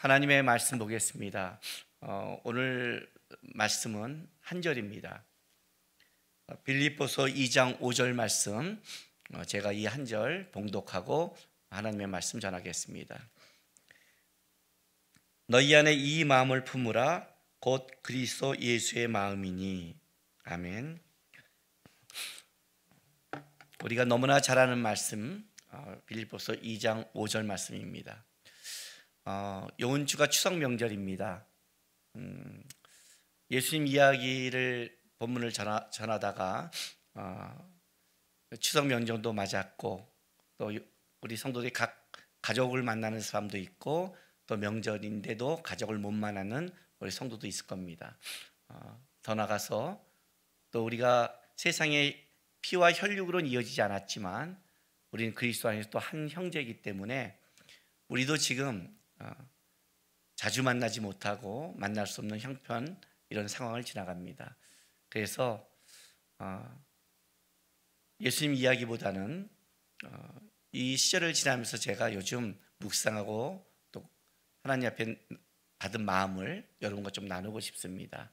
하나님의 말씀 보겠습니다. 오늘 말씀은 한 절입니다. 빌립보서 2장 5절 말씀, 제가 이 한 절 봉독하고 하나님의 말씀 전하겠습니다. 너희 안에 이 마음을 품으라. 곧 그리스도 예수의 마음이니. 아멘. 우리가 너무나 잘 아는 말씀, 빌립보서 2장 5절 말씀입니다. 이번 주가 추석 명절입니다. 예수님 이야기를 본문을 전하다가 추석 명절도 맞았고, 또 우리 성도들이 각 가족을 만나는 사람도 있고, 또 명절인데도 가족을 못 만나는 우리 성도도 있을 겁니다. 더 나가서 또 우리가 세상에 피와 혈육으로는 이어지지 않았지만 우리는 그리스도 안에서 또 한 형제이기 때문에 우리도 지금 자주 만나지 못하고 만날 수 없는 형편, 이런 상황을 지나갑니다. 그래서 예수님 이야기보다는 이 시절을 지나면서 제가 요즘 묵상하고 또 하나님 앞에 받은 마음을 여러분과 좀 나누고 싶습니다.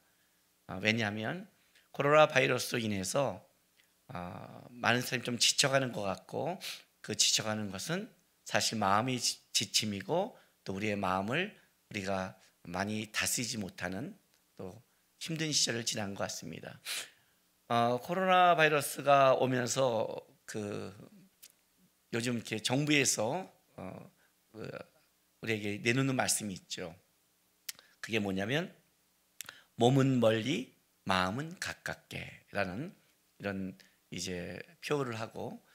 왜냐하면 코로나 바이러스로 인해서 많은 사람이 좀 지쳐가는 것 같고, 그 지쳐가는 것은 사실 마음이 지침이고, 또 우리의 마음을 우리가 많이 다스리지 못하는 또 힘든 시절을 지난 것 같습니다. 코로나 바이러스가 오면서 요즘 이렇게 정부에서 우리에게 내놓는 말씀이 있죠. 그게 뭐냐면 몸은 멀리 마음은 가깝게라는 이런 이제 표현을 하고,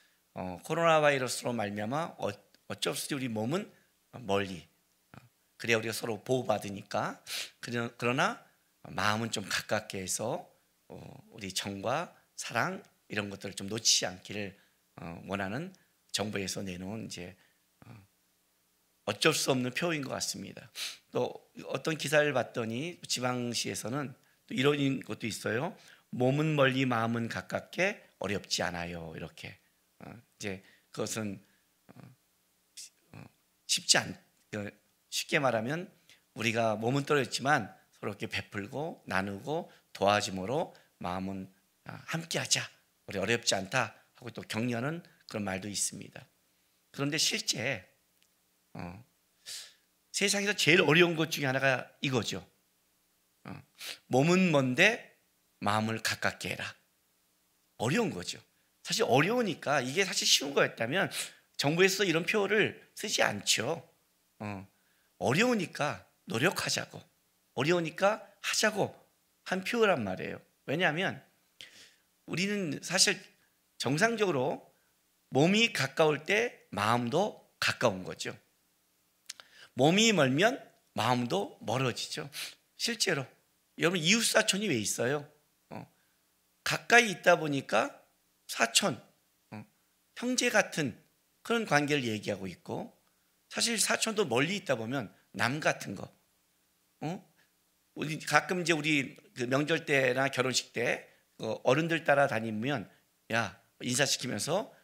코로나 바이러스로 말미암아 어쩔 수 없이 우리 몸은 멀리, 그래야 우리가 서로 보호받으니까. 그러나 마음은 좀 가깝게 해서 우리 정과 사랑, 이런 것들을 좀 놓치지 않기를 원하는 정부에서 내놓은 이제 어쩔 수 없는 표현인 것 같습니다. 또 어떤 기사를 봤더니 지방시에서는 또 이런 것도 있어요. 몸은 멀리 마음은 가깝게, 어렵지 않아요. 이렇게 이제 그것은 쉽게 말하면 우리가 몸은 떨어졌지만 서로 이렇게 베풀고 나누고 도와줌으로 마음은 함께하자, 우리 어렵지 않다 하고 또 격려하는 그런 말도 있습니다. 그런데 실제 세상에서 제일 어려운 것 중에 하나가 이거죠. 몸은 먼데 마음을 가깝게 해라. 어려운 거죠. 사실 어려우니까, 이게 사실 쉬운 거였다면 정부에서 이런 표현을 쓰지 않죠. 어려우니까 노력하자고, 어려우니까 하자고 한 표현란 말이에요. 왜냐하면 우리는 사실 정상적으로 몸이 가까울 때 마음도 가까운 거죠. 몸이 멀면 마음도 멀어지죠. 실제로 여러분, 이웃사촌이 왜 있어요? 가까이 있다 보니까 사촌, 형제 같은 그런 관계를 얘기하고 있고, 사실 사촌도 멀리 있다 보면 남 같은 거. 우리 가끔 이제 우리 그 명절 때나 결혼식 때 어른들 따라 다니면 야 인사시키면서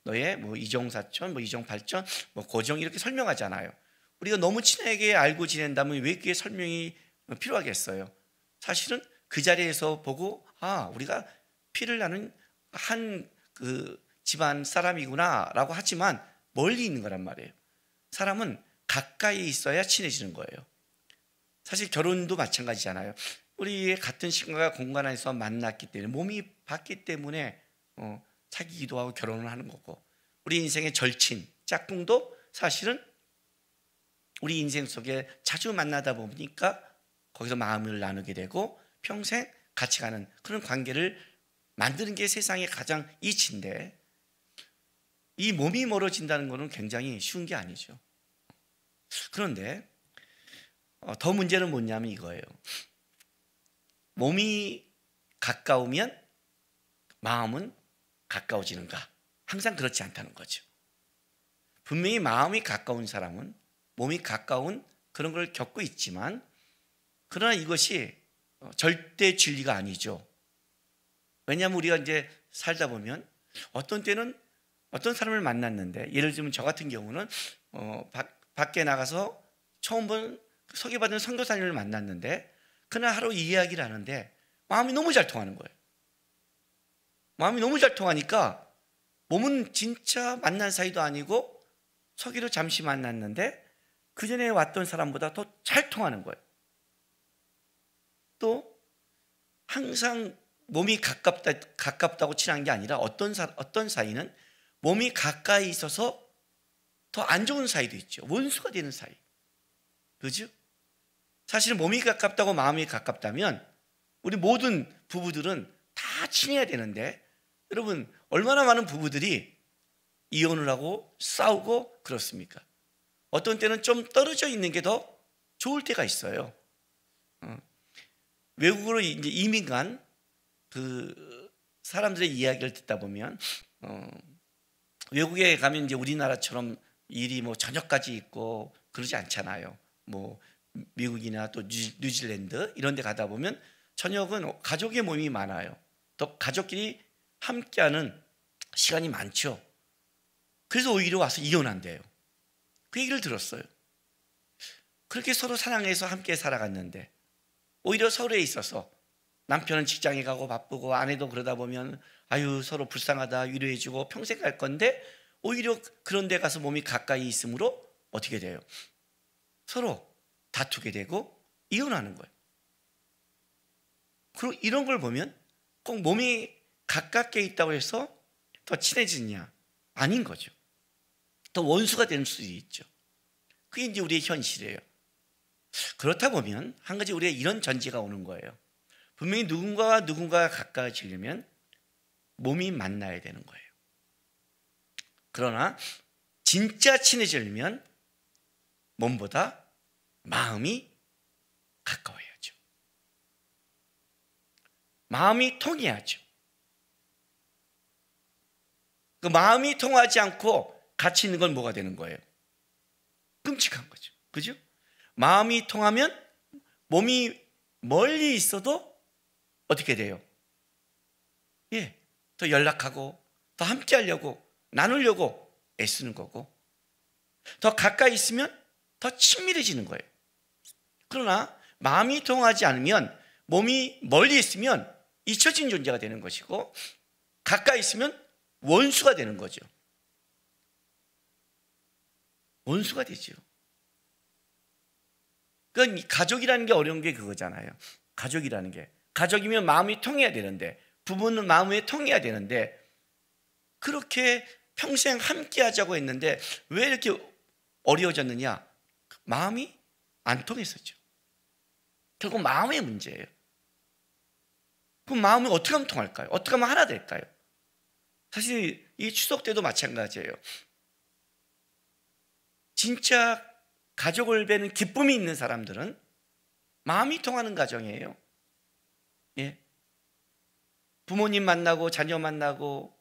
너의 뭐 이종 사촌, 뭐 이종 팔촌, 뭐 고종, 이렇게 설명하잖아요. 우리가 너무 친하게 알고 지낸다면 왜 그게 설명이 필요하겠어요? 사실은 그 자리에서 보고 우리가 피를 나눈 한 그 집안 사람이구나라고 하지만 멀리 있는 거란 말이에요. 사람은 가까이 있어야 친해지는 거예요. 사실 결혼도 마찬가지잖아요. 우리 같은 시간과 공간 안에서 만났기 때문에, 몸이 봤기 때문에 사귀기도 하고 결혼을 하는 거고, 우리 인생의 절친, 짝꿍도 사실은 우리 인생 속에 자주 만나다 보니까 거기서 마음을 나누게 되고 평생 같이 가는 그런 관계를 만드는 게 세상의 가장 이치인데, 이 몸이 멀어진다는 것은 굉장히 쉬운 게 아니죠. 그런데 더 문제는 뭐냐면 이거예요. 몸이 가까우면 마음은 가까워지는가? 항상 그렇지 않다는 거죠. 분명히 마음이 가까운 사람은 몸이 가까운 그런 걸 겪고 있지만, 그러나 이것이 절대 진리가 아니죠. 왜냐하면 우리가 이제 살다 보면 어떤 때는 어떤 사람을 만났는데, 예를 들면 저 같은 경우는 밖에 나가서 처음 본 소개받은 선교사님을 만났는데 그날 하루 이야기를 하는데 마음이 너무 잘 통하는 거예요. 마음이 너무 잘 통하니까 몸은 진짜 만난 사이도 아니고 서기로 잠시 만났는데 그 전에 왔던 사람보다 더 잘 통하는 거예요. 또 항상 몸이 가깝다고 친한 게 아니라 어떤 사이는 몸이 가까이 있어서 더 안 좋은 사이도 있죠. 원수가 되는 사이. 그죠? 사실은 몸이 가깝다고 마음이 가깝다면 우리 모든 부부들은 다 친해야 되는데 여러분 얼마나 많은 부부들이 이혼을 하고 싸우고 그렇습니까? 어떤 때는 좀 떨어져 있는 게 더 좋을 때가 있어요. 외국으로 이제 이민 간 그 사람들의 이야기를 듣다 보면 외국에 가면 이제 우리나라처럼 일이 뭐 저녁까지 있고 그러지 않잖아요. 뭐 미국이나 또 뉴질랜드 이런 데 가다 보면 저녁은 가족의 모임이 많아요. 또 가족끼리 함께하는 시간이 많죠. 그래서 오히려 와서 이혼한대요. 그 얘기를 들었어요. 그렇게 서로 사랑해서 함께 살아갔는데 오히려 서로에 있어서 남편은 직장에 가고 바쁘고 아내도 그러다 보면 아유 서로 불쌍하다 위로해주고 평생 갈 건데 오히려 그런 데 가서 몸이 가까이 있으므로 어떻게 돼요? 서로 다투게 되고 이혼하는 거예요. 그리고 이런 걸 보면 꼭 몸이 가깝게 있다고 해서 더 친해지느냐? 아닌 거죠. 더 원수가 될 수도 있죠. 그게 이제 우리의 현실이에요. 그렇다 보면 한 가지 우리의 이런 전제가 오는 거예요. 분명히 누군가와 누군가가 가까워지려면 몸이 만나야 되는 거예요. 그러나 진짜 친해지려면 몸보다 마음이 가까워야죠. 마음이 통해야죠. 그 마음이 통하지 않고 같이 있는 건 뭐가 되는 거예요? 끔찍한 거죠. 그죠? 마음이 통하면 몸이 멀리 있어도 어떻게 돼요? 예, 더 연락하고 더 함께 하려고 나누려고 애쓰는 거고 더 가까이 있으면 더 친밀해지는 거예요. 그러나 마음이 통하지 않으면 몸이 멀리 있으면 잊혀진 존재가 되는 것이고 가까이 있으면 원수가 되는 거죠. 원수가 되죠. 그러니까 가족이라는 게 어려운 게 그거잖아요. 가족이라는 게. 가족이면 마음이 통해야 되는데 부부는 마음이 통해야 되는데 그렇게 평생 함께 하자고 했는데 왜 이렇게 어려워졌느냐? 마음이 안 통했었죠. 결국 마음의 문제예요. 그럼 마음이 어떻게 하면 통할까요? 어떻게 하면 하나 될까요? 사실 이 추석 때도 마찬가지예요. 진짜 가족을 뵈는 기쁨이 있는 사람들은 마음이 통하는 가정이에요. 예. 부모님 만나고 자녀 만나고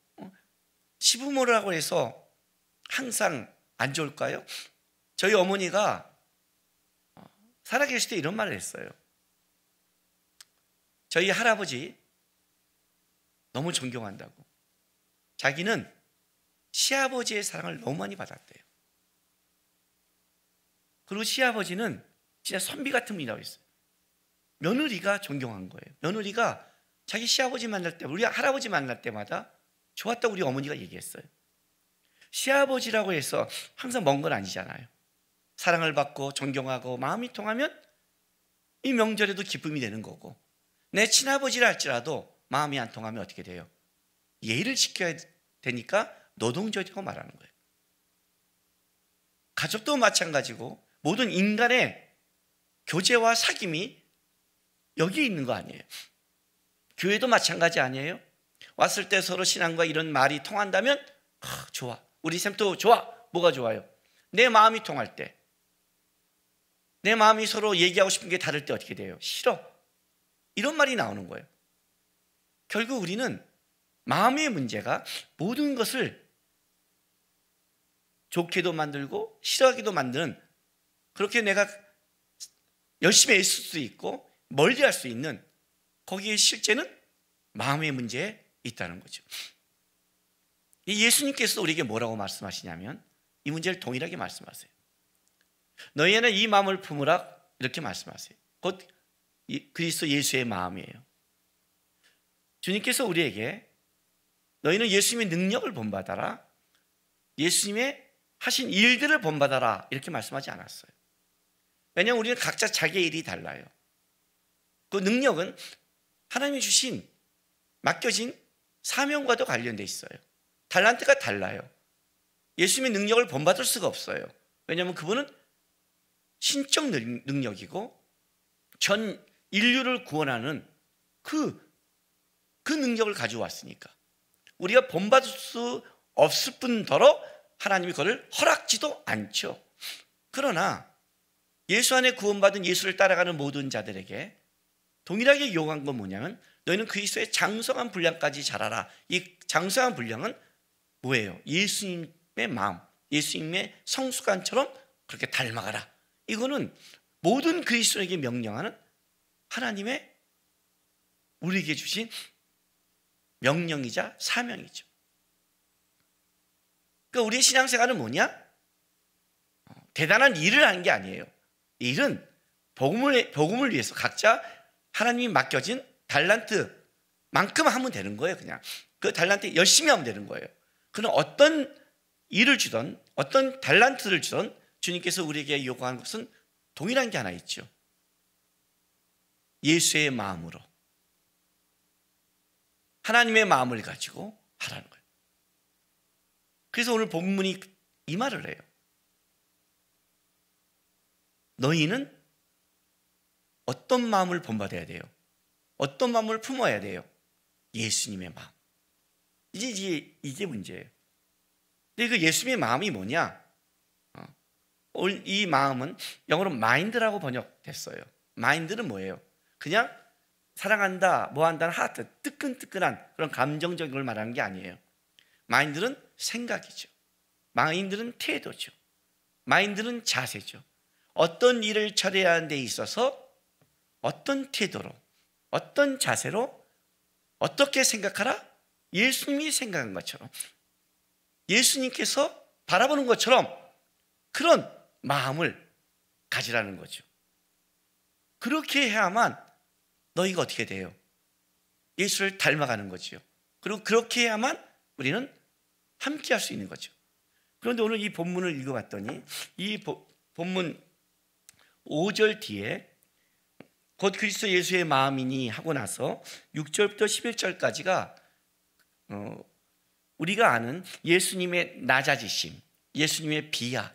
시부모라고 해서 항상 안 좋을까요? 저희 어머니가 살아계실 때 이런 말을 했어요. 저희 할아버지 너무 존경한다고. 자기는 시아버지의 사랑을 너무 많이 받았대요. 그리고 시아버지는 진짜 선비 같은 분이라고 했어요. 며느리가 존경한 거예요. 며느리가 자기 시아버지 만날 때, 우리 할아버지 만날 때마다 좋았다고 우리 어머니가 얘기했어요. 시아버지라고 해서 항상 먼 건 아니잖아요. 사랑을 받고 존경하고 마음이 통하면 이 명절에도 기쁨이 되는 거고 내 친아버지라 할지라도 마음이 안 통하면 어떻게 돼요? 예의를 지켜야 되니까 노동조라고 말하는 거예요. 가족도 마찬가지고 모든 인간의 교제와 사귐이 여기에 있는 거 아니에요? 교회도 마찬가지 아니에요? 왔을 때 서로 신앙과 이런 말이 통한다면 좋아. 우리 샘도 좋아. 뭐가 좋아요? 내 마음이 통할 때, 내 마음이 서로 얘기하고 싶은 게 다를 때 어떻게 돼요? 싫어. 이런 말이 나오는 거예요. 결국 우리는 마음의 문제가 모든 것을 좋게도 만들고 싫어하기도 만드는, 그렇게 내가 열심히 애쓸 수 있고 멀리할 수 있는, 거기에 실제는 마음의 문제에 있다는 거죠. 예수님께서 우리에게 뭐라고 말씀하시냐면 이 문제를 동일하게 말씀하세요. 너희는 이 마음을 품으라 이렇게 말씀하세요. 곧 그리스도 예수의 마음이에요. 주님께서 우리에게 너희는 예수님의 능력을 본받아라, 예수님의 하신 일들을 본받아라 이렇게 말씀하지 않았어요. 왜냐하면 우리는 각자 자기의 일이 달라요. 그 능력은 하나님이 주신 맡겨진 사명과도 관련되어 있어요. 달란트가 달라요. 예수님의 능력을 본받을 수가 없어요. 왜냐하면 그분은 신적 능력이고 전 인류를 구원하는 그 능력을 가지고 왔으니까 우리가 본받을 수 없을 뿐더러 하나님이 그걸 허락지도 않죠. 그러나 예수 안에 구원받은 예수를 따라가는 모든 자들에게 동일하게 요구한 건 뭐냐면 너희는 그리스도의 장성한 분량까지 자라라. 이 장성한 분량은 뭐예요? 예수님의 마음, 예수님의 성숙한처럼 그렇게 닮아가라. 이거는 모든 그리스도에게 명령하는 하나님의 우리에게 주신 명령이자 사명이죠. 그러니까 우리의 신앙생활은 뭐냐? 대단한 일을 하는 게 아니에요. 일은 복음을 위해서 각자 하나님이 맡겨진 달란트만큼 하면 되는 거예요. 그냥 그 달란트 열심히 하면 되는 거예요. 그는 어떤 일을 주든 어떤 달란트를 주든 주님께서 우리에게 요구하는 것은 동일한 게 하나 있죠. 예수의 마음으로 하나님의 마음을 가지고 하라는 거예요. 그래서 오늘 본문이 이 말을 해요. 너희는 어떤 마음을 본받아야 돼요? 어떤 마음을 품어야 돼요? 예수님의 마음. 이게 문제예요. 근데 그 예수님의 마음이 뭐냐? 이 마음은 영어로 마인드라고 번역됐어요. 마인드는 뭐예요? 그냥 사랑한다, 뭐한다는 하트, 뜨끈뜨끈한 그런 감정적인 걸 말하는 게 아니에요. 마인드는 생각이죠. 마인드는 태도죠. 마인드는 자세죠. 어떤 일을 처리해야 하는 데 있어서 어떤 태도로, 어떤 자세로, 어떻게 생각하라? 예수님이 생각한 것처럼, 예수님께서 바라보는 것처럼 그런 마음을 가지라는 거죠. 그렇게 해야만 너희가 어떻게 돼요? 예수를 닮아가는 거죠. 그리고 그렇게 해야만 우리는 함께 할 수 있는 거죠. 그런데 오늘 이 본문을 읽어봤더니 이 본문 5절 뒤에 곧 그리스도 예수의 마음이니 하고 나서 6절부터 11절까지가 우리가 아는 예수님의 낮아지심, 예수님의 비하,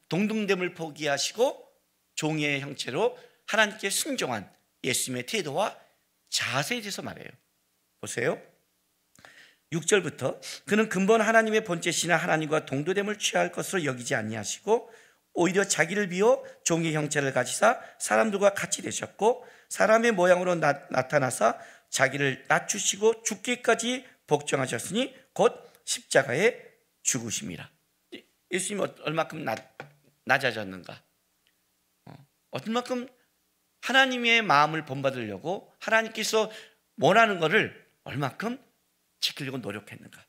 동등됨을 포기하시고 종의 형체로 하나님께 순종한 예수님의 태도와 자세에 대해서 말해요. 보세요. 6절부터 그는 근본 하나님의 본체시나 하나님과 동도됨을 취할 것으로 여기지 아니하시고 오히려 자기를 비워 종의 형체를 가지사 사람들과 같이 되셨고 사람의 모양으로 나타나사 자기를 낮추시고 죽기까지 복종하셨으니 곧 십자가에 죽으심이라. 예수님이 얼마큼 낮아졌는가? 얼마큼 하나님의 마음을 본받으려고 하나님께서 원하는 것을 얼마큼 지키려고 노력했는가?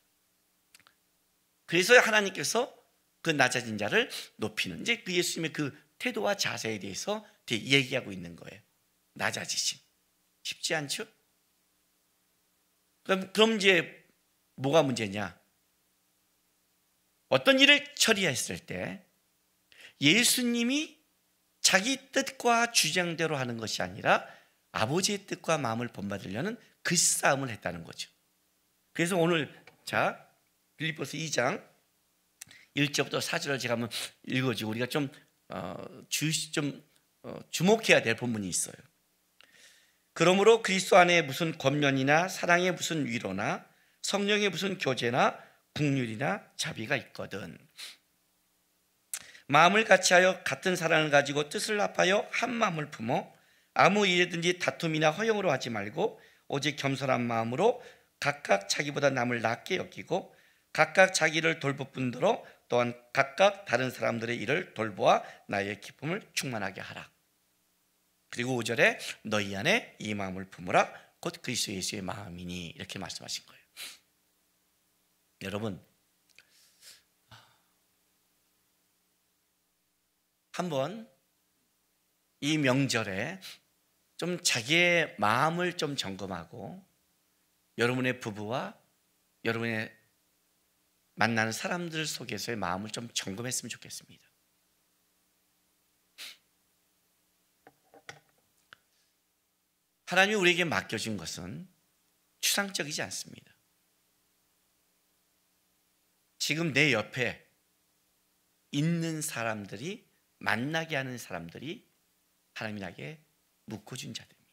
그래서 하나님께서 그 낮아진 자를 높이는, 이제 그 예수님의 그 태도와 자세에 대해서 얘기하고 있는 거예요. 낮아지심. 쉽지 않죠? 그럼 이제 뭐가 문제냐? 어떤 일을 처리했을 때 예수님이 자기 뜻과 주장대로 하는 것이 아니라 아버지의 뜻과 마음을 본받으려는 그 싸움을 했다는 거죠. 그래서 오늘 빌립보서 2장 1절부터 4절을 제가 한번 읽어주고 우리가 좀 주목해야 될 본문이 있어요. 그러므로 그리스도 안에 무슨 권면이나 사랑의 무슨 위로나 성령의 무슨 교제나 긍휼이나 자비가 있거든. 마음을 같이하여 같은 사랑을 가지고 뜻을 합하여 한 마음을 품어 아무 일에든지 다툼이나 허용으로 하지 말고 오직 겸손한 마음으로 각각 자기보다 남을 낫게 여기고 각각 자기를 돌볼 뿐더러 또한 각각 다른 사람들의 일을 돌보아 나의 기쁨을 충만하게 하라. 그리고 5절에 너희 안에 이 마음을 품으라 곧 그리스도 예수의 마음이니 이렇게 말씀하신 거예요. 여러분, 한번 이 명절에 좀 자기의 마음을 좀 점검하고 여러분의 부부와 여러분의 만나는 사람들 속에서의 마음을 좀 점검했으면 좋겠습니다. 하나님이 우리에게 맡겨진 것은 추상적이지 않습니다. 지금 내 옆에 있는 사람들이, 만나게 하는 사람들이 하나님이 나에게 묶어준 자들입니다.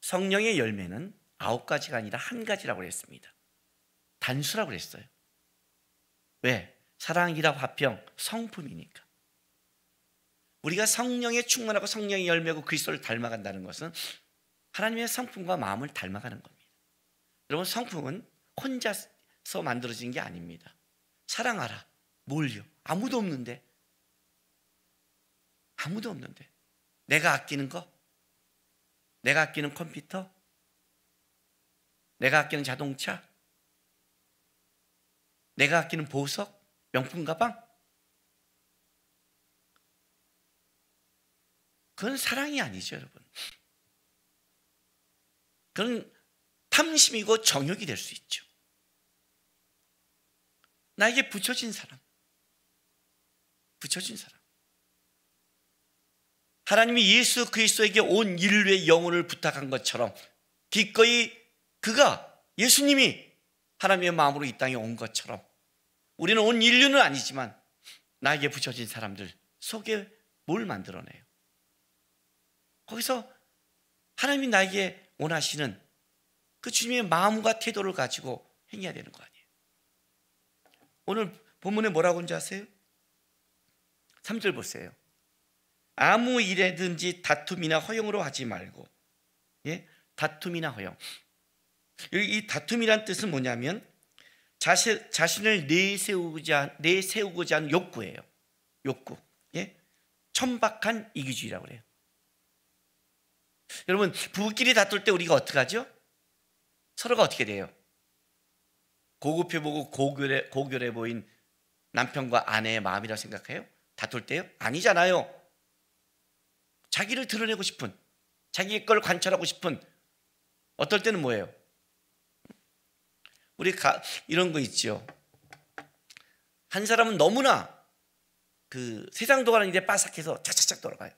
성령의 열매는 9가지가 아니라 1가지라고 했습니다. 단수라고 했어요. 왜? 사랑이라 화평, 성품이니까. 우리가 성령에 충만하고 성령의 열매고 그리스도를 닮아간다는 것은 하나님의 성품과 마음을 닮아가는 겁니다. 여러분, 성품은 혼자서 만들어진 게 아닙니다. 사랑하라. 뭘요? 아무도 없는데. 아무도 없는데. 내가 아끼는 거? 내가 아끼는 컴퓨터? 내가 아끼는 자동차? 내가 아끼는 보석? 명품 가방? 그건 사랑이 아니죠, 여러분. 그건 탐심이고 정욕이 될 수 있죠. 나에게 붙여진 사람. 붙여진 사람. 하나님이 예수 그리스도에게 온 인류의 영혼을 부탁한 것처럼 기꺼이 그가, 예수님이 하나님의 마음으로 이 땅에 온 것처럼 우리는 온 인류는 아니지만 나에게 붙여진 사람들 속에 뭘 만들어내요? 거기서 하나님이 나에게 원하시는 그 주님의 마음과 태도를 가지고 행해야 되는 거 아니에요? 오늘 본문에 뭐라고 하는지 아세요? 3절 보세요. 아무 일에든지 다툼이나 허용으로 하지 말고. 예? 다툼이나 허용. 이 다툼이란 뜻은 뭐냐면 자신을 내세우고자 하는 욕구예요. 욕구. 예? 천박한 이기주의라고 그래요. 여러분, 부부끼리 다툴 때 우리가 어떻게 하죠? 서로가 어떻게 돼요? 고급해 보고 고결해 보인 남편과 아내의 마음이라고 생각해요? 다툴 때요? 아니잖아요. 자기를 드러내고 싶은, 자기의 걸 관철하고 싶은, 어떨 때는 뭐예요? 우리 이런 거 있죠. 한 사람은 너무나 그 세상 돌아가는 일에 빠삭해서 착착착 돌아가요.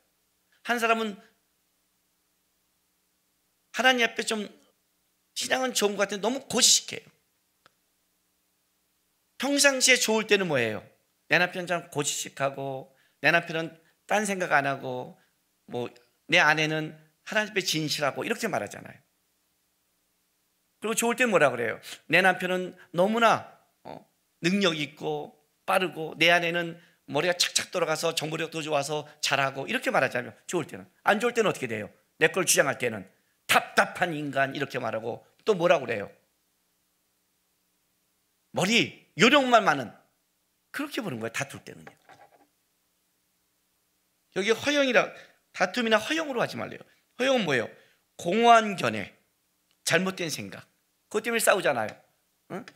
한 사람은 하나님 앞에 좀 신앙은 좋은 것 같은데 너무 고지식해요. 평상시에 좋을 때는 뭐예요? 내 남편은 좀 고지식하고, 내 남편은 딴 생각 안 하고, 뭐 내 아내는 하나님 앞에 진실하고 이렇게 말하잖아요. 그리고 좋을 때는 뭐라 그래요? 내 남편은 너무나 능력 있고 빠르고, 내 아내는 머리가 착착 돌아가서 정보력도 좋아서 잘하고 이렇게 말하잖아요. 좋을 때는. 안 좋을 때는 어떻게 돼요? 내 걸 주장할 때는 답답한 인간 이렇게 말하고, 또 뭐라고 그래요? 머리 요령만 많은, 그렇게 보는 거예요. 다툴 때는요. 여기 허용이라, 다툼이나 허용으로 하지 말래요. 허용은 뭐예요? 공허한 견해, 잘못된 생각, 그것 때문에 싸우잖아요. 응?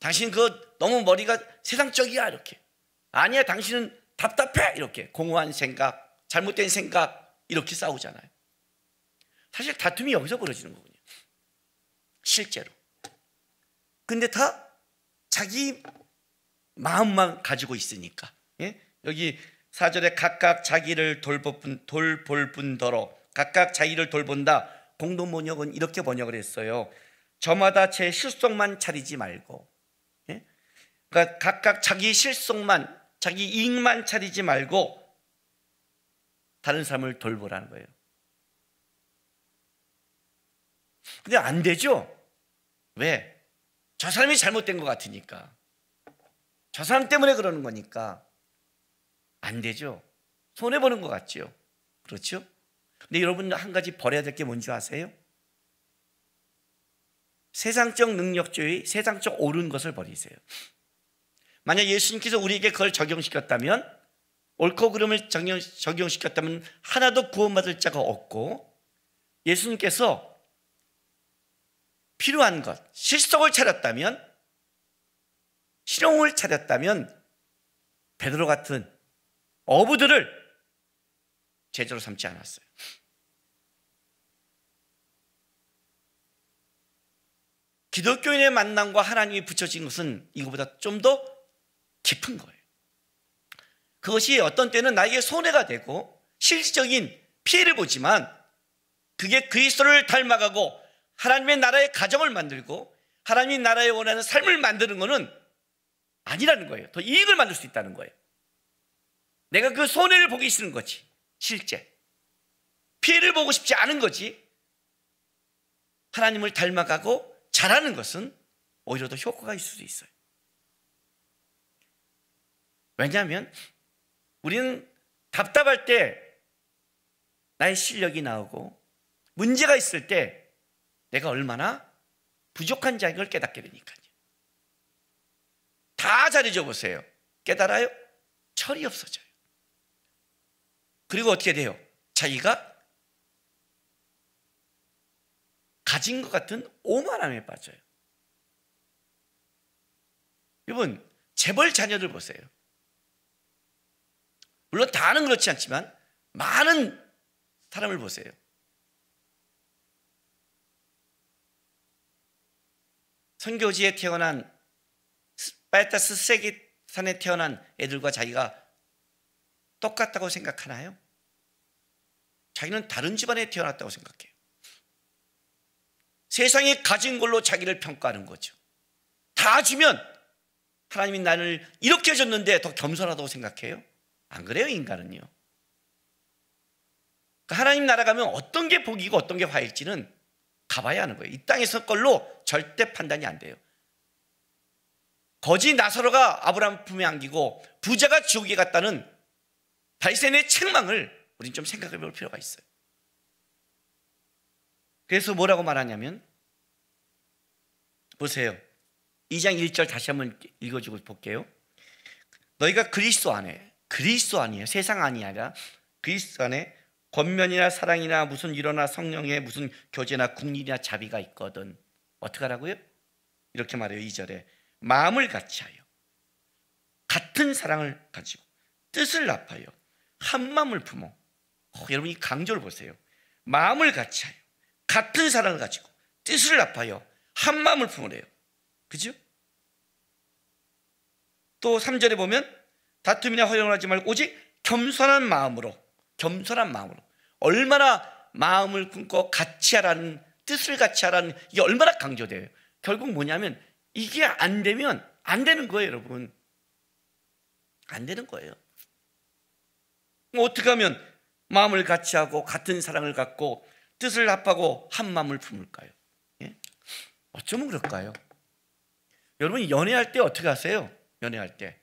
당신 그거 너무 머리가 세상적이야 이렇게. 아니야, 당신은 답답해 이렇게. 공허한 생각, 잘못된 생각, 이렇게 싸우잖아요. 사실 다툼이 여기서 벌어지는 거군요. 실제로. 근데 다 자기 마음만 가지고 있으니까. 예? 여기 4절에 각각 자기를 돌볼 뿐더러, 각각 자기를 돌본다. 공동 번역은 이렇게 번역을 했어요. 저마다 제 실속만 차리지 말고. 예? 그러니까 각각 자기 실속만, 자기 이익만 차리지 말고 다른 사람을 돌보라는 거예요. 근데 안 되죠? 왜? 저 사람이 잘못된 것 같으니까. 저 사람 때문에 그러는 거니까. 안 되죠? 손해보는 것 같죠? 그렇죠? 근데 여러분, 한 가지 버려야 될 게 뭔지 아세요? 세상적 능력주의, 세상적 옳은 것을 버리세요. 만약 예수님께서 우리에게 그걸 적용시켰다면, 옳고 그름을 적용시켰다면 하나도 구원받을 자가 없고, 예수님께서 필요한 것, 실속을 차렸다면, 실용을 차렸다면 베드로 같은 어부들을 제자로 삼지 않았어요. 기독교인의 만남과 하나님이 붙여진 것은 이거보다 좀 더 깊은 거예요. 그것이 어떤 때는 나에게 손해가 되고 실질적인 피해를 보지만 그게 그리스도를 닮아가고 하나님의 나라의 가정을 만들고 하나님의 나라에 원하는 삶을 만드는 것은 아니라는 거예요. 더 이익을 만들 수 있다는 거예요. 내가 그 손해를 보기 싫은 거지. 실제 피해를 보고 싶지 않은 거지. 하나님을 닮아가고 잘하는 것은 오히려 더 효과가 있을 수 있어요. 왜냐하면 우리는 답답할 때 나의 실력이 나오고 문제가 있을 때 내가 얼마나 부족한 자인 걸 깨닫게 되니까요. 다 잘해줘 보세요. 깨달아요? 철이 없어져요. 그리고 어떻게 돼요? 자기가 가진 것 같은 오만함에 빠져요. 여러분, 재벌 자녀들 보세요. 물론 다는 그렇지 않지만 많은 사람을 보세요. 선교지에 태어난 스파르타스 세계산에 태어난 애들과 자기가 똑같다고 생각하나요? 자기는 다른 집안에 태어났다고 생각해요. 세상에 가진 걸로 자기를 평가하는 거죠. 다 주면 하나님이 나를 이렇게 해줬는데 더 겸손하다고 생각해요? 안 그래요, 인간은요. 그러니까 하나님 나라 가면 어떤 게 복이고 어떤 게 화일지는 가봐야 하는 거예요. 이 땅에서 걸로 절대 판단이 안 돼요. 거지 나사로가 아브라함 품에 안기고 부자가 지옥에 갔다는 바리새인의 책망을 우린 좀 생각해 볼 필요가 있어요. 그래서 뭐라고 말하냐면 보세요. 2장 1절 다시 한번 읽어주고 볼게요. 너희가 그리스도 안이에요. 세상 안이 아니라 그리스도 안에 권면이나 사랑이나 무슨 위로나 성령의 무슨 교제나 국리나 자비가 있거든. 어떻게 하라고요? 이렇게 말해요. 2절에 마음을 같이하여 같은 사랑을 가지고 뜻을 합하여 한 마음을 품어. 여러분 이 강조를 보세요. 마음을 같이하여 같은 사랑을 가지고 뜻을 합하여 한 마음을 품으래요. 그죠? 또 3절에 보면 다툼이나 허용을 하지 말고 오직 겸손한 마음으로 얼마나 마음을 품고 같이 하라는 뜻을 같이 하라는 이게 얼마나 강조돼요. 결국 뭐냐면 이게 안 되면 안 되는 거예요. 여러분 안 되는 거예요. 어떻게 하면 마음을 같이 하고 같은 사랑을 갖고 뜻을 합하고 한 마음을 품을까요? 예? 어쩌면 그럴까요? 여러분 연애할 때 어떻게 하세요? 연애할 때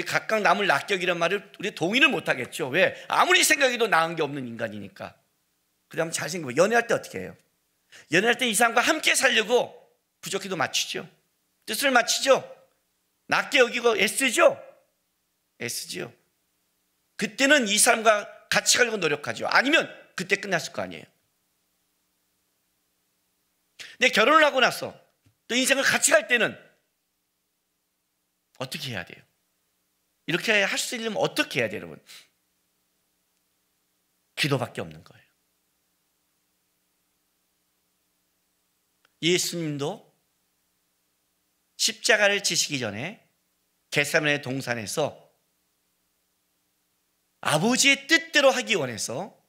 각각 남을 납격이란 말을 우리 동의를 못하겠죠. 왜? 아무리 생각해도 나은 게 없는 인간이니까. 그 다음 잘 생각해보면 연애할 때 어떻게 해요? 연애할 때 이 사람과 함께 살려고 부족해도 맞추죠. 뜻을 맞추죠. 낮게 여기고 애쓰죠. 그때는 이 사람과 같이 가려고 노력하죠. 아니면 그때 끝났을 거 아니에요. 근데 결혼을 하고 나서 또 인생을 같이 갈 때는 어떻게 해야 돼요? 이렇게 할 수 있으면 어떻게 해야 돼요, 여러분? 기도밖에 없는 거예요. 예수님도 십자가를 지시기 전에 겟세마네 동산에서 아버지의 뜻대로 하기 원해서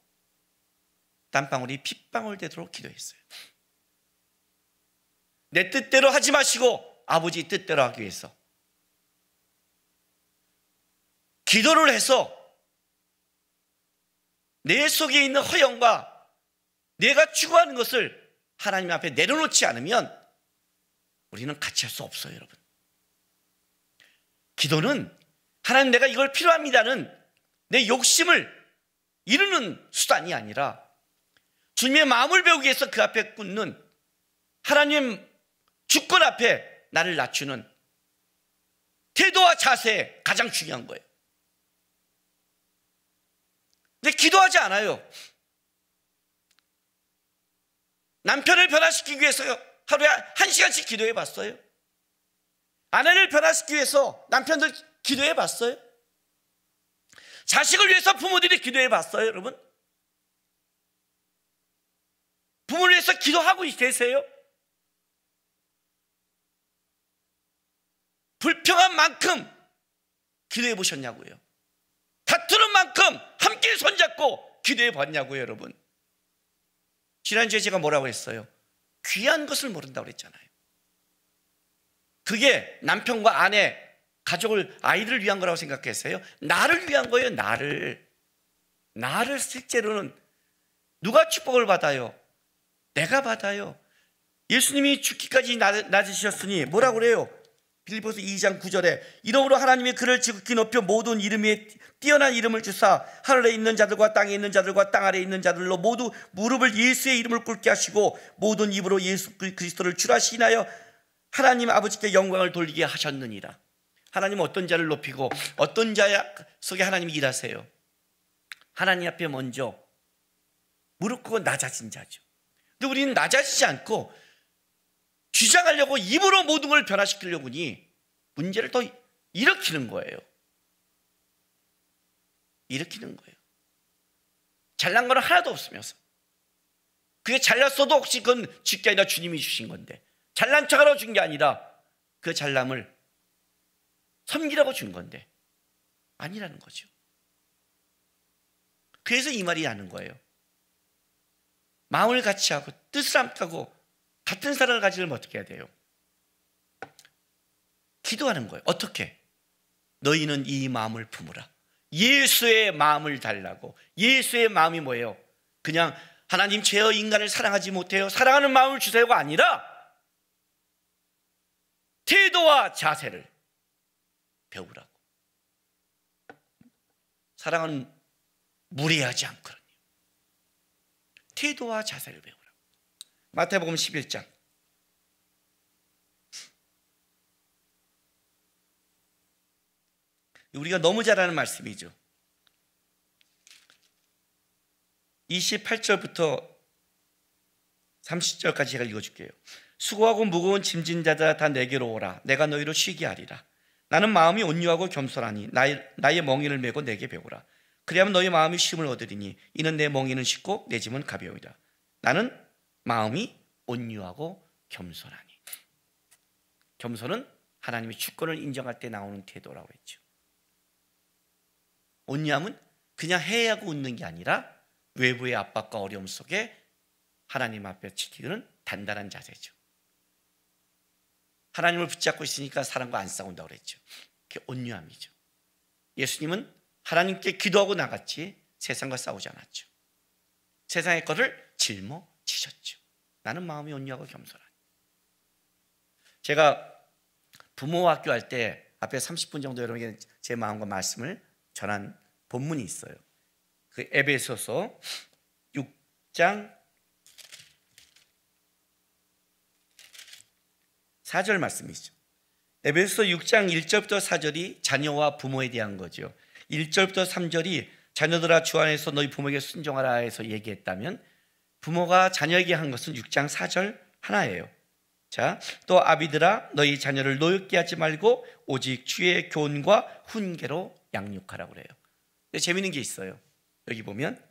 땀방울이 핏방울 되도록 기도했어요. 내 뜻대로 하지 마시고 아버지 뜻대로 하기 위해서 기도를 해서 내 속에 있는 허영과 내가 추구하는 것을 하나님 앞에 내려놓지 않으면 우리는 같이 할 수 없어요, 여러분. 기도는 하나님 내가 이걸 필요합니다는 내 욕심을 이루는 수단이 아니라 주님의 마음을 배우기 위해서 그 앞에 꿇는 하나님 주권 앞에 나를 낮추는 태도와 자세에 가장 중요한 거예요. 근데 기도하지 않아요. 남편을 변화시키기 위해서 하루에 1시간씩 기도해 봤어요? 아내를 변화시키기 위해서 남편들 기도해 봤어요? 자식을 위해서 부모들이 기도해 봤어요, 여러분? 부모를 위해서 기도하고 계세요? 불평한 만큼 기도해 보셨냐고요? 다투는 만큼 함께 손잡고 기도해 봤냐고요, 여러분? 지난주에 제가 뭐라고 했어요? 귀한 것을 모른다고 그랬잖아요. 그게 남편과 아내, 가족을, 아이들을 위한 거라고 생각했어요? 나를 위한 거예요. 나를 실제로는 누가 축복을 받아요? 내가 받아요. 예수님이 죽기까지 낮으셨으니 뭐라고 그래요? 빌립보서 2장 9절에 이러므로 하나님이 그를 지극히 높여 모든 이름에 뛰어난 이름을 주사 하늘에 있는 자들과 땅에 있는 자들과 땅 아래에 있는 자들로 모두 무릎을 예수의 이름을 꿇게 하시고 모든 입으로 예수 그리스도를 주라 시인하여 하나님 아버지께 영광을 돌리게 하셨느니라. 하나님은 어떤 자를 높이고 어떤 자 속에 하나님이 일하세요? 하나님 앞에 먼저 무릎 꿇고 낮아진 자죠. 근데 우리는 낮아지지 않고 주장하려고 입으로 모든 걸 변화시키려고 하니 문제를 더 일으키는 거예요. 잘난 건 하나도 없으면서. 그게 잘났어도 혹시 그건 주께 아니라 주님이 주신 건데, 잘난 척하라고 준 게 아니라 그 잘남을 섬기라고 준 건데 아니라는 거죠. 그래서 이 말이 나는 거예요. 마음을 같이 하고 뜻을 함께하고 같은 사랑을 가지려면 어떻게 해야 돼요? 기도하는 거예요. 어떻게? 너희는 이 마음을 품으라. 예수의 마음을 달라고. 예수의 마음이 뭐예요? 그냥 하나님 죄여 인간을 사랑하지 못해요, 사랑하는 마음을 주세요가 아니라 태도와 자세를 배우라고. 사랑은 무례하지 않거든요. 태도와 자세를 배우라고. 마태복음 11장 우리가 너무 잘 아는 말씀이죠. 28절부터 30절까지 제가 읽어줄게요. 수고하고 무거운 짐진 자들아 다 내게로 오라. 내가 너희로 쉬게 하리라. 나는 마음이 온유하고 겸손하니 나의 멍에를 메고 내게 배우라. 그리하면 너희 마음이 쉼을 얻으리니 이는 내 멍에는 쉽고 내 짐은 가벼우리라. 나는 마음이 온유하고 겸손하니. 겸손은 하나님의 주권을 인정할 때 나오는 태도라고 했죠. 온유함은 그냥 해하고 웃는 게 아니라 외부의 압박과 어려움 속에 하나님 앞에 지키는 단단한 자세죠. 하나님을 붙잡고 있으니까 사람과 안 싸운다고 그랬죠. 그게 온유함이죠. 예수님은 하나님께 기도하고 나갔지 세상과 싸우지 않았죠. 세상의 것을 짊어지셨죠. 나는 마음이 온유하고 겸손하니. 제가 부모 학교할 때 앞에 30분 정도 여러분에게 제 마음과 말씀을 전한 본문이 있어요. 그 에베소서 6장 4절 말씀이죠. 에베소서 6장 1절부터 4절이 자녀와 부모에 대한 거죠. 1절부터 3절이 자녀들아 주 안에서 너희 부모에게 순종하라 해서 얘기했다면 부모가 자녀에게 한 것은 6장 4절 하나예요. 자, 또 아비들아 너희 자녀를 노엽게 하지 말고 오직 주의 교훈과 훈계로 양육하라고 그래요. 근데 재미있는 게 있어요. 여기 보면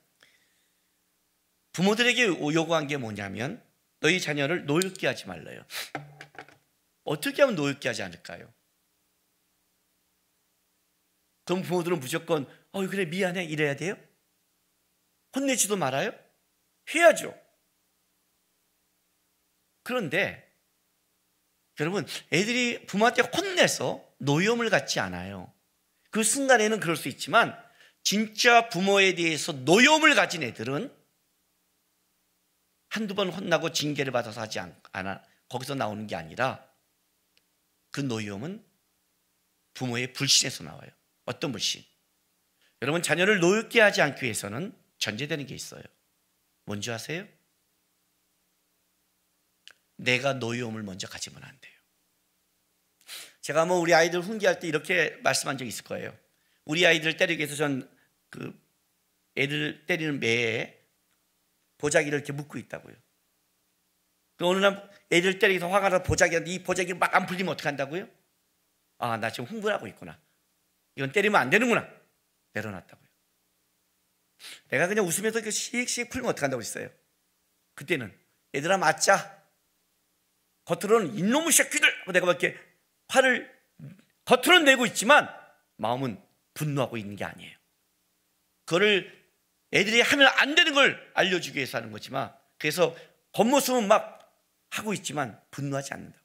부모들에게 요구한 게 뭐냐면 너희 자녀를 노엽게 하지 말래요. 어떻게 하면 노엽게 하지 않을까요? 그럼 부모들은 무조건 그래 미안해 이래야 돼요? 혼내지도 말아요? 해야죠. 그런데 여러분, 애들이 부모한테 혼내서 노여움을 갖지 않아요. 그 순간에는 그럴 수 있지만 진짜 부모에 대해서 노여움을 가진 애들은 한두 번 혼나고 징계를 받아서 하지 않아. 거기서 나오는 게 아니라 그 노여움은 부모의 불신에서 나와요. 어떤 불신? 여러분, 자녀를 노엽게 하지 않기 위해서는 전제되는 게 있어요. 뭔지 아세요? 내가 노여움을 먼저 가지면 안 돼요. 제가 우리 아이들 훈계할 때 이렇게 말씀한 적이 있을 거예요. 우리 아이들 때리기 위해서 전 애들 때리는 매에 보자기를 이렇게 묶고 있다고요. 어느 날 애들 때리기 위해서 화가 나서 보자기한테 이 보자기 막 안 풀리면 어떻게 한다고요? 나 지금 흥분하고 있구나. 이건 때리면 안 되는구나. 내려놨다고요. 내가 그냥 웃으면서 그 씩씩 풀면 어떡한다고 했어요. 그때는 얘들아 맞자. 겉으로는 이놈의 새끼들 내가 막 이렇게 화를 겉으로는 내고 있지만 마음은 분노하고 있는 게 아니에요. 그거를 애들이 하면 안 되는 걸 알려주기 위해서 하는 거지만, 그래서 겉모습은 막 하고 있지만 분노하지 않는다.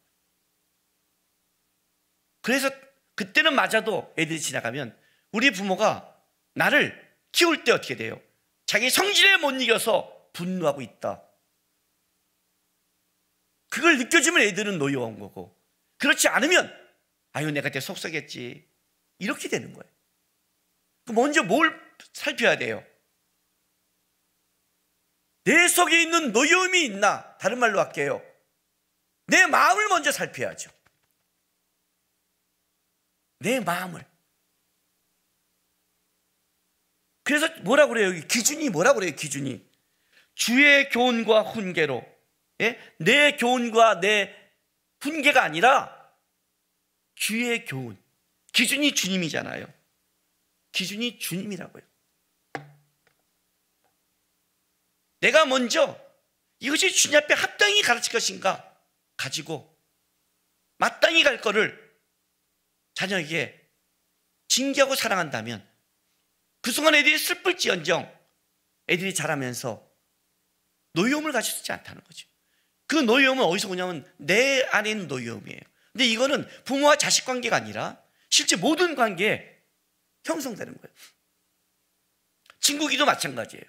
그래서 그때는 맞아도 애들이 지나가면 우리 부모가 나를 키울 때 어떻게 돼요? 자기 성질에 못 이겨서 분노하고 있다. 그걸 느껴지면 애들은 노여운 거고, 그렇지 않으면 아유 내가 그때 속썩였지 이렇게 되는 거예요. 먼저 뭘 살펴야 돼요? 내 속에 있는 노여움이 있나? 다른 말로 할게요. 내 마음을 먼저 살펴야죠. 내 마음을. 그래서 뭐라 그래요? 기준이 뭐라 그래요? 기준이 주의 교훈과 훈계로, 내 교훈과 내 훈계가 아니라 주의 교훈. 기준이 주님이잖아요. 기준이 주님이라고요. 내가 먼저 이것이 주님 앞에 합당히 가르칠 것인가 가지고 마땅히 갈 거를 자녀에게 징계하고 사랑한다면 그 순간 애들이 슬플지언정 애들이 자라면서 노여움을 가질 수 있지 않다는 거죠. 그 노여움은 어디서 오냐면 내 안에 있는 노여움이에요. 근데 이거는 부모와 자식 관계가 아니라 실제 모든 관계에 형성되는 거예요. 친구기도 마찬가지예요.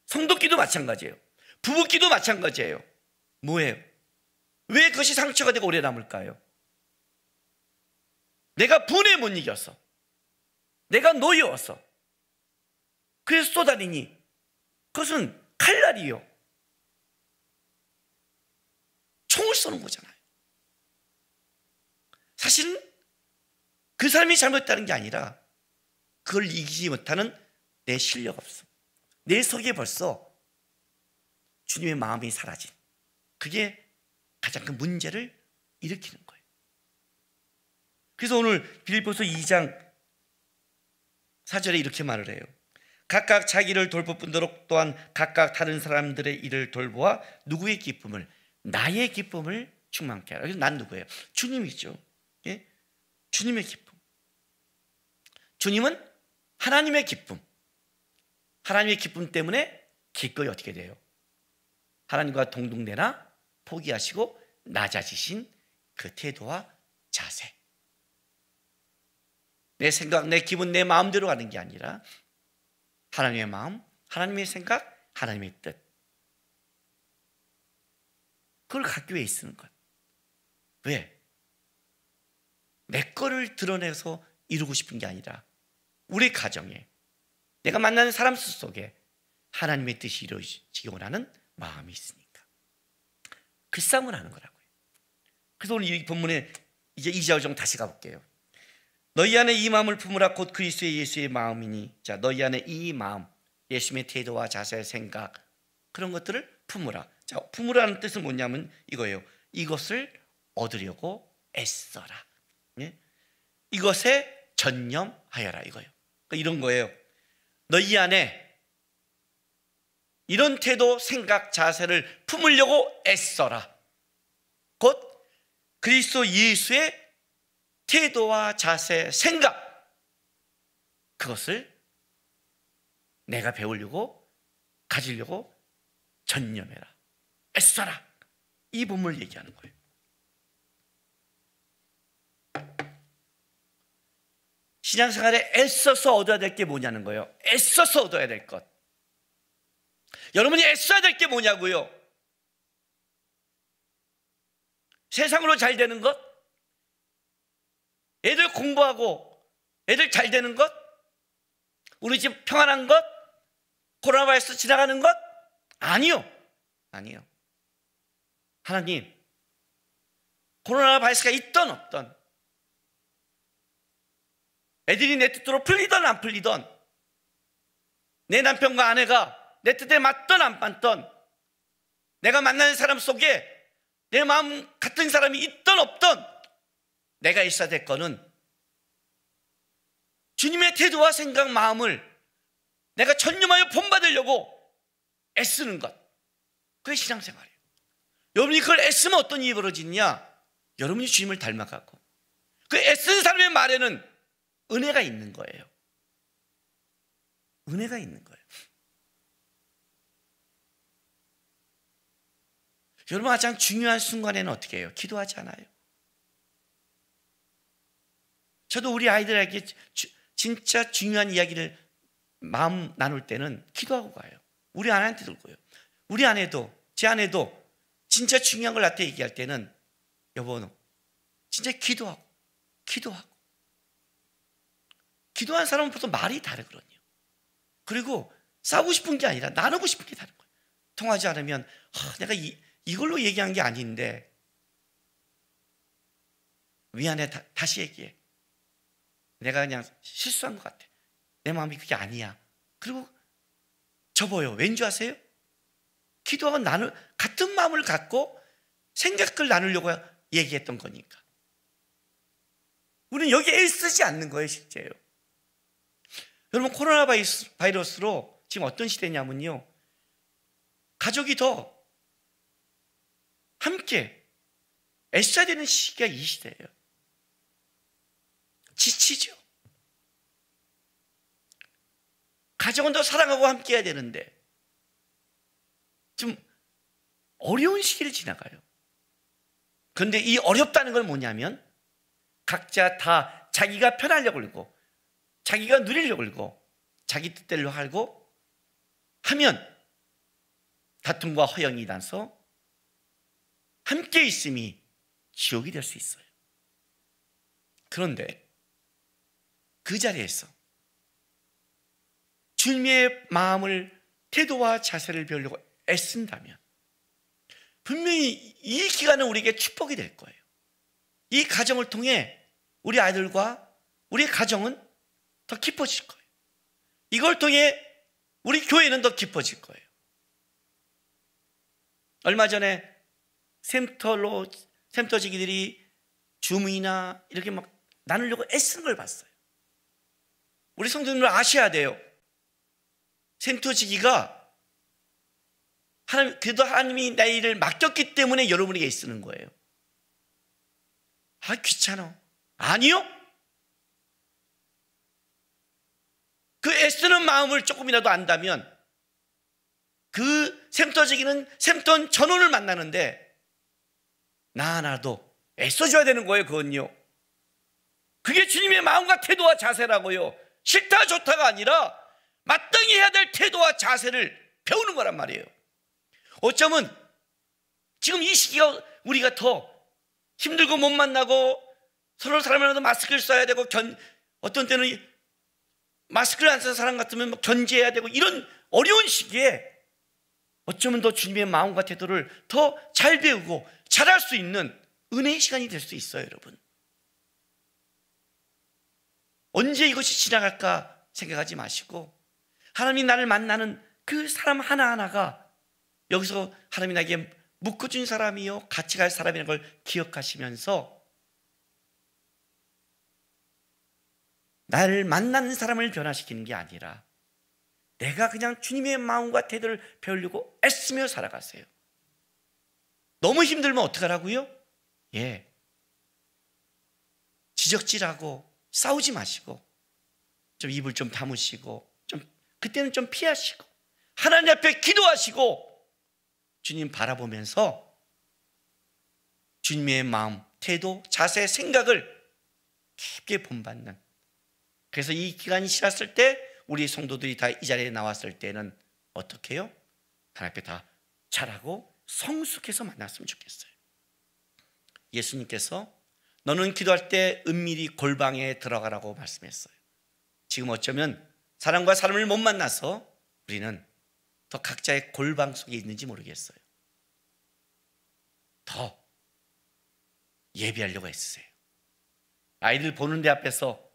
성도끼도 마찬가지예요. 부부끼도 마찬가지예요. 뭐예요? 왜 그것이 상처가 되고 오래 남을까요? 내가 분에 못 이겨서, 내가 노여워서, 그래서 쏘다니니 그것은 칼날이요, 총을 쏘는 거잖아요. 사실은 그 사람이 잘못했다는 게 아니라 그걸 이기지 못하는 내 실력 없음, 내 속에 벌써 주님의 마음이 사라진, 그게 가장 큰 문제를 일으키는 거예요. 그래서 오늘 빌립보서 2장 4절에 이렇게 말을 해요. 각각 자기를 돌볼 뿐더러 또한 각각 다른 사람들의 일을 돌보아 누구의 기쁨을, 나의 기쁨을 충만케 하라. 그래서 난 누구예요? 주님이죠. 예? 주님의 기쁨. 주님은 하나님의 기쁨. 하나님의 기쁨 때문에 기꺼이 어떻게 돼요? 하나님과 동등되나 포기하시고 낮아지신 그 태도와 자세. 내 생각, 내 기분, 내 마음대로 가는 게 아니라 하나님의 마음, 하나님의 생각, 하나님의 뜻, 그걸 갖기 위해 쓰는 것. 왜? 내 거를 드러내서 이루고 싶은 게 아니라 우리 가정에, 내가 만나는 사람 속에 하나님의 뜻이 이루어지기 원하는 마음이 있으니까 그 싸움을 하는 거라고요. 그래서 오늘 이 본문에 이제 2절 좀 다시 가볼게요. 너희 안에 이 마음을 품으라. 곧 그리스도의 예수의 마음이니. 자, 너희 안에 이 마음, 예수님의 태도와 자세, 생각, 그런 것들을 품으라. 자, 품으라는 뜻은 뭐냐면 이거예요. 이것을 얻으려고 애써라. 예? 이것에 전념하여라, 이거예요. 그러니까 이런 거예요. 너희 안에 이런 태도, 생각, 자세를 품으려고 애써라. 곧 그리스도 예수의 태도와 자세, 생각, 그것을 내가 배우려고, 가지려고 전념해라, 애써라. 이 본문을 얘기하는 거예요. 신앙생활에 애써서 얻어야 될 게 뭐냐는 거예요. 애써서 얻어야 될 것. 여러분이 애써야 될 게 뭐냐고요? 세상으로 잘 되는 것? 애들 공부하고 애들 잘 되는 것? 우리 집 평안한 것? 코로나 바이러스 지나가는 것? 아니요. 아니요. 하나님, 코로나 바이러스가 있던 없던, 애들이 내 뜻대로 풀리던 안 풀리던, 내 남편과 아내가 내 뜻에 맞던 안 맞던, 내가 만나는 사람 속에 내 마음 같은 사람이 있던 없던, 내가 있어야 될 거는 주님의 태도와 생각, 마음을 내가 전념하여 본받으려고 애쓰는 것, 그게 신앙생활이에요. 여러분이 그걸 애쓰면 어떤 일이 벌어지냐? 여러분이 주님을 닮아가고, 그 애쓰는 사람의 말에는 은혜가 있는 거예요. 은혜가 있는 거예요. 여러분, 가장 중요한 순간에는 어떻게 해요? 기도하지 않아요? 저도 우리 아이들에게 진짜 중요한 이야기를 마음 나눌 때는 기도하고 가요. 우리 아내한테 들고요. 우리 아내도, 제 아내도 진짜 중요한 걸 나한테 얘기할 때는 여보, 진짜 기도하고. 기도하는 사람은 보통 말이 다르거든요. 그리고 싸우고 싶은 게 아니라 나누고 싶은 게 다른 거예요. 통하지 않으면 내가 이걸로 얘기한 게 아닌데 미안해, 다시 얘기해. 내가 그냥 실수한 것 같아. 내 마음이 그게 아니야. 그리고 접어요. 왠지 아세요? 기도하고 같은 마음을 갖고 생각을 나누려고 얘기했던 거니까. 우리는 여기에 애쓰지 않는 거예요, 실제요. 여러분, 코로나 바이러스로 지금 어떤 시대냐면요, 가족이 더 함께 애써야 되는 시기가 이 시대예요. 지치죠. 가정은 더 사랑하고 함께 해야 되는데 좀 어려운 시기를 지나가요. 그런데 이 어렵다는 건 뭐냐면 각자 다 자기가 편하려고 그러고 자기가 누리려고 그러고 자기 뜻대로 하고 하면 다툼과 허영이 나서 함께 있음이 지옥이 될 수 있어요. 그런데 그 자리에서 주님의 마음을, 태도와 자세를 배우려고 애쓴다면 분명히 이 기간은 우리에게 축복이 될 거예요. 이 가정을 통해 우리 아이들과 우리 가정은 더 깊어질 거예요. 이걸 통해 우리 교회는 더 깊어질 거예요. 얼마 전에 샘터지기들이 줌이나 이렇게 막 나누려고 애쓰는 걸 봤어요. 우리 성도님들 아셔야 돼요. 샘터지기가 그래도 하나님이 내 일을 맡겼기 때문에 여러분에게 애쓰는 거예요. 귀찮아. 아니요. 그 애쓰는 마음을 조금이라도 안다면 그 샘터지기는 샘터 전원을 만나는데 나 하나도 애써줘야 되는 거예요. 그건요. 그게 주님의 마음과 태도와 자세라고요. 싫다 좋다가 아니라 마땅히 해야 될 태도와 자세를 배우는 거란 말이에요. 어쩌면 지금 이 시기가 우리가 더 힘들고 못 만나고 서로 사람이라도 마스크를 써야 되고 어떤 때는 마스크를 안 쓰는 사람 같으면 견제해야 되고 이런 어려운 시기에 어쩌면 더 주님의 마음과 태도를 더 잘 배우고 잘할 수 있는 은혜의 시간이 될 수 있어요. 여러분, 언제 이것이 지나갈까 생각하지 마시고 하나님이 나를 만나는 그 사람 하나하나가 여기서 하나님이 나에게 묶어준 사람이요 같이 갈 사람이라는 걸 기억하시면서 나를 만나는 사람을 변화시키는 게 아니라 내가 그냥 주님의 마음과 태도를 배우려고 애쓰며 살아가세요. 너무 힘들면 어떡하라고요? 지적질하고 싸우지 마시고 좀 입을 좀 다무시고 그때는 좀 피하시고 하나님 앞에 기도하시고 주님 바라보면서 주님의 마음, 태도, 자세, 생각을 깊게 본받는, 그래서 이 기간이 지났을 때 우리 성도들이 다 이 자리에 나왔을 때는 어떻게 해요? 하나님 앞에 다 잘하고 성숙해서 만났으면 좋겠어요. 예수님께서 너는 기도할 때 은밀히 골방에 들어가라고 말씀했어요. 지금 어쩌면 사람과 사람을 못 만나서 우리는 더 각자의 골방 속에 있는지 모르겠어요. 더 예비하려고 애쓰세요. 아이들 보는 데 앞에서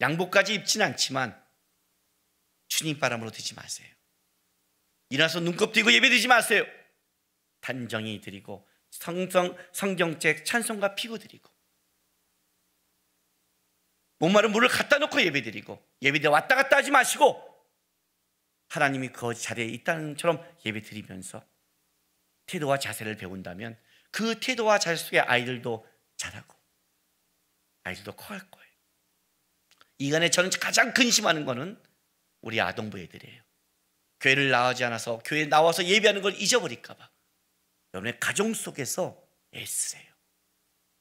양복까지 입지는 않지만 주님 바람으로 드지 마세요. 일어나서 눈곱 들고 예배드리지 마세요. 단정히 드리고 성경책 찬송가 피고 드리고 목마른 물을 갖다 놓고 예배드리고 예배대 왔다 갔다 하지 마시고 하나님이 그 자리에 있다는 것처럼 예배 드리면서 태도와 자세를 배운다면 그 태도와 자세 속에 아이들도 자라고 아이들도 커갈 거예요. 이간에 저는 가장 근심하는 거는 우리 아동부 애들이에요. 교회를 나오지 않아서 교회에 나와서 예배하는 걸 잊어버릴까 봐 여러분의 가정 속에서 애쓰세요.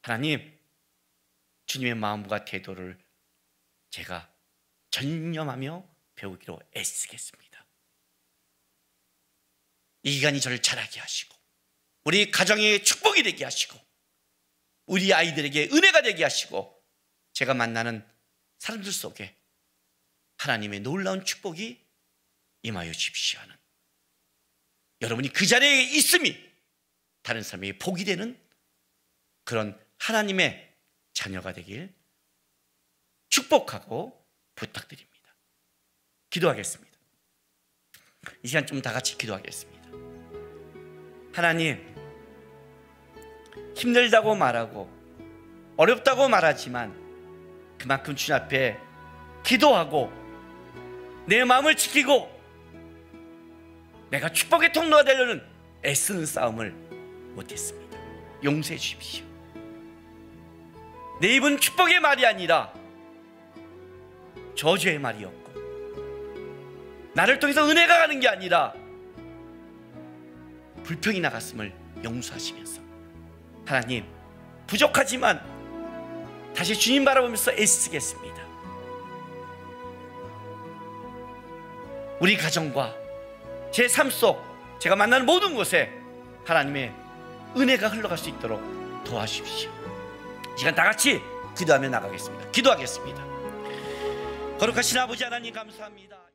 하나님, 주님의 마음과 태도를 제가 전념하며 배우기로 애쓰겠습니다. 이 기간이 저를 자라게 하시고 우리 가정에 축복이 되게 하시고 우리 아이들에게 은혜가 되게 하시고 제가 만나는 사람들 속에 하나님의 놀라운 축복이 임하여 주십시오 하는, 여러분이 그 자리에 있음이 다른 사람에게 복이 되는 그런 하나님의 자녀가 되길 축복하고 부탁드립니다. 기도하겠습니다. 이 시간 좀 다 같이 기도하겠습니다. 하나님, 힘들다고 말하고 어렵다고 말하지만 그만큼 주님 앞에 기도하고 내 마음을 지키고 내가 축복의 통로가 되려는 애쓰는 싸움을 못했습니다. 용서해 주십시오. 내 입은 축복의 말이 아니라 저주의 말이었고 나를 통해서 은혜가 가는 게 아니라 불평이 나갔음을 용서하시면서 하나님, 부족하지만 다시 주님 바라보면서 애쓰겠습니다. 우리 가정과 제 삶 속 제가 만나는 모든 곳에 하나님의 은혜가 흘러갈 수 있도록 도와주십시오. 이 시간 다 같이 기도하며 나가겠습니다. 기도하겠습니다. 거룩하신 아버지 하나님, 감사합니다.